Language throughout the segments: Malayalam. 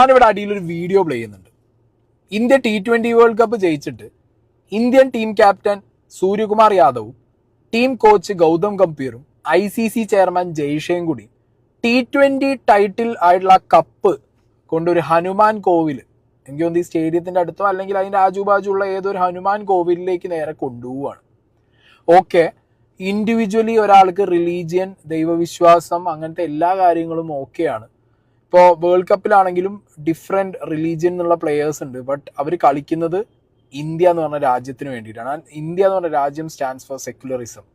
ഞാനിവിടെ അടിയിലൊരു വീഡിയോ പ്ലേ ചെയ്യുന്നുണ്ട്. ഇന്ത്യ T20 വേൾഡ് കപ്പ് ജയിച്ചിട്ട് ഇന്ത്യൻ ടീം ക്യാപ്റ്റൻ സൂര്യകുമാർ യാദവും ടീം കോച്ച് ഗൗതം ഗംഭീറും ICC ചെയർമാൻ ജയ്ഷയും കൂടി T20 ടൈറ്റിൽ ആയിട്ടുള്ള കപ്പ് കൊണ്ടൊരു ഹനുമാൻ കോവിൽ, എനിക്ക് തോന്നുന്നു ഈ സ്റ്റേഡിയത്തിന്റെ അടുത്തോ അല്ലെങ്കിൽ അതിന്റെ ആജുബാജുള്ള ഏതൊരു ഹനുമാൻ കോവിലിലേക്ക് നേരെ കൊണ്ടുപോവുകയാണ്. ഓക്കെ, ഇൻഡിവിജ്വലി ഒരാൾക്ക് റിലീജിയൻ, ദൈവവിശ്വാസം, അങ്ങനത്തെ എല്ലാ കാര്യങ്ങളും ഓക്കെയാണ്. ഇപ്പോൾ വേൾഡ് കപ്പിലാണെങ്കിലും ഡിഫറെൻറ്റ് റിലീജിയൻ എന്നുള്ള പ്ലെയേഴ്സ് ഉണ്ട്. ബട്ട് അവർ കളിക്കുന്നത് ഇന്ത്യ എന്ന് പറഞ്ഞ രാജ്യത്തിന് വേണ്ടിയിട്ടാണ്. ഇന്ത്യ എന്ന് പറഞ്ഞ രാജ്യം സ്റ്റാൻഡ്സ് ഫോർ സെക്യുലറിസം,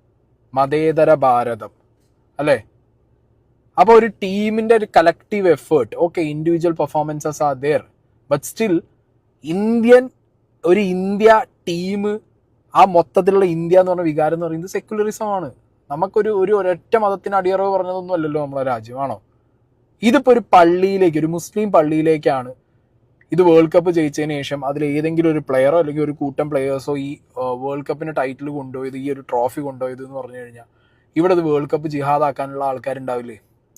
മതേതര ഭാരതം, അല്ലേ? അപ്പോൾ ഒരു ടീമിൻ്റെ ഒരു collective effort, okay, individual performances are there, but still ഒരു ഇന്ത്യ ടീം, ആ മൊത്തത്തിലുള്ള ഇന്ത്യ എന്ന് പറഞ്ഞ വികാരം എന്ന് പറയുന്നത് സെക്യുലറിസമാണ്. നമുക്കൊരു ഒരൊറ്റ മതത്തിന് അടിയറവ് പറഞ്ഞതൊന്നും അല്ലല്ലോ നമ്മളെ രാജ്യമാണോ? ഇതിപ്പോൾ ഒരു പള്ളിയിലേക്ക്, ഒരു മുസ്ലിം പള്ളിയിലേക്കാണ് ഇത് വേൾഡ് കപ്പ് ജയിച്ചതിന് ശേഷം അതിൽ ഏതെങ്കിലും ഒരു പ്ലെയറോ അല്ലെങ്കിൽ ഒരു കൂട്ടം പ്ലെയേഴ്സോ ഈ വേൾഡ് കപ്പിന് ടൈറ്റിൽ കൊണ്ടുപോയത്, ഈ ഒരു ട്രോഫി കൊണ്ടുപോയത് എന്ന് പറഞ്ഞു കഴിഞ്ഞാൽ ഇവിടെ അത് വേൾഡ് കപ്പ് ജിഹാദാക്കാനുള്ള ആൾക്കാരുണ്ടാവില്ലേ?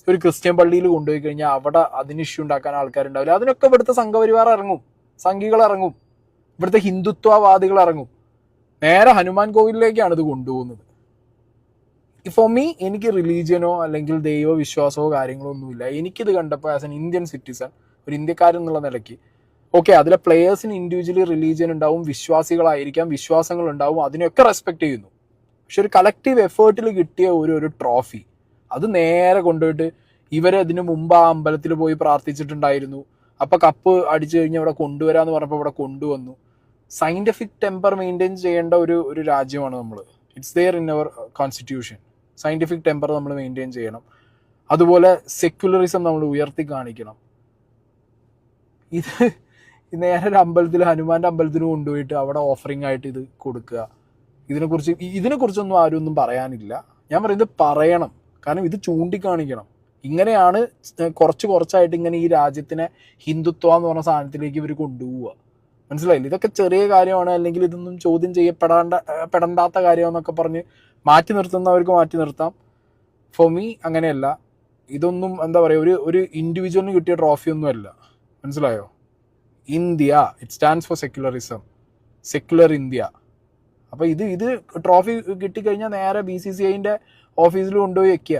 ഒരു ക്രിസ്ത്യൻ പള്ളിയിൽ കൊണ്ടുപോയി കഴിഞ്ഞാൽ അവിടെ അതിന് ഇഷ്യൂ ഉണ്ടാക്കാൻ ആൾക്കാരുണ്ടാവില്ല. അതിനൊക്കെ ഇവിടുത്തെ സംഘപരിവാർ ഇറങ്ങും, സംഘികൾ ഇറങ്ങും, ഇവിടുത്തെ ഹിന്ദുത്വവാദികൾ ഇറങ്ങും. നേരെ ഹനുമാൻ കോവിലിലേക്കാണ് ഇത് കൊണ്ടുപോകുന്നത്. ഫോർ മീ, എനിക്ക് റിലീജിയനോ അല്ലെങ്കിൽ ദൈവവിശ്വാസമോ കാര്യങ്ങളോ ഒന്നുമില്ല. എനിക്കിത് കണ്ടപ്പോൾ ആസ് എൻ ഇന്ത്യൻ സിറ്റിസൺ, ഒരു ഇന്ത്യക്കാരൻ എന്നുള്ള നിലയ്ക്ക്, ഓക്കെ, അതിലെ പ്ലെയേഴ്സിന് ഇൻഡിവിജ്വലി റിലീജിയൻ ഉണ്ടാവും, വിശ്വാസികളായിരിക്കാം, വിശ്വാസങ്ങൾ ഉണ്ടാവും, അതിനെയൊക്കെ റെസ്പെക്ട് ചെയ്യുന്നു. പക്ഷെ ഒരു കളക്റ്റീവ് എഫേർട്ടിൽ കിട്ടിയ ഒരു ട്രോഫി അത് നേരെ കൊണ്ടുപോയിട്ട് ഇവരതിന് മുമ്പ് ആ അമ്പലത്തിൽ പോയി പ്രാർത്ഥിച്ചിട്ടുണ്ടായിരുന്നു. അപ്പം കപ്പ് അടിച്ചു കഴിഞ്ഞാൽ ഇവിടെ കൊണ്ടുവരാമെന്ന് പറഞ്ഞപ്പോൾ ഇവിടെ കൊണ്ടുവന്നു. സയൻറ്റിഫിക് ടെമ്പർ മെയിൻറ്റെയിൻ ചെയ്യേണ്ട ഒരു രാജ്യമാണ് നമ്മൾ. It's there in our constitution. Scientific temper നമ്മൾ മെയിൻറ്റെയിൻ ചെയ്യണം. അതുപോലെ സെക്യുലറിസം നമ്മൾ ഉയർത്തി കാണിക്കണം. ഇത് നേരെ ഒരു അമ്പലത്തിൽ, ഹനുമാൻ്റെ അമ്പലത്തിന് കൊണ്ടുപോയിട്ട് അവിടെ ഓഫറിംഗ് ആയിട്ട് ഇത് കൊടുക്കുക. ഇതിനെക്കുറിച്ചൊന്നും ആരും ഒന്നും പറയാനില്ല. ഞാൻ പറയുന്നത് പറയണം, കാരണം ഇത് ചൂണ്ടിക്കാണിക്കണം. ഇങ്ങനെയാണ് കുറച്ചായിട്ട് ഇങ്ങനെ ഈ രാജ്യത്തിനെ ഹിന്ദുത്വ എന്ന് പറഞ്ഞ സാധനത്തിലേക്ക് ഇവർ കൊണ്ടുപോവുക. മനസ്സിലായില്ല? ഇതൊക്കെ ചെറിയ കാര്യമാണ്, അല്ലെങ്കിൽ ഇതൊന്നും ചോദ്യം പെടണ്ടാത്ത കാര്യമെന്നൊക്കെ പറഞ്ഞ് മാറ്റി നിർത്തുന്നവർക്ക് മാറ്റി നിർത്താം. ഫോർ മീ അങ്ങനെയല്ല. ഇതൊന്നും എന്താ പറയുക, ഒരു ഇൻഡിവിജ്വലിന് കിട്ടിയ ട്രോഫിയൊന്നും അല്ല. മനസ്സിലായോ? India, it stands for secularism, secular India. അപ്പോൾ ഇത് ട്രോഫി കിട്ടിക്കഴിഞ്ഞാൽ നേരെ BCCIൻ്റെ ഓഫീസിൽ കൊണ്ടുപോയി വെക്കുക.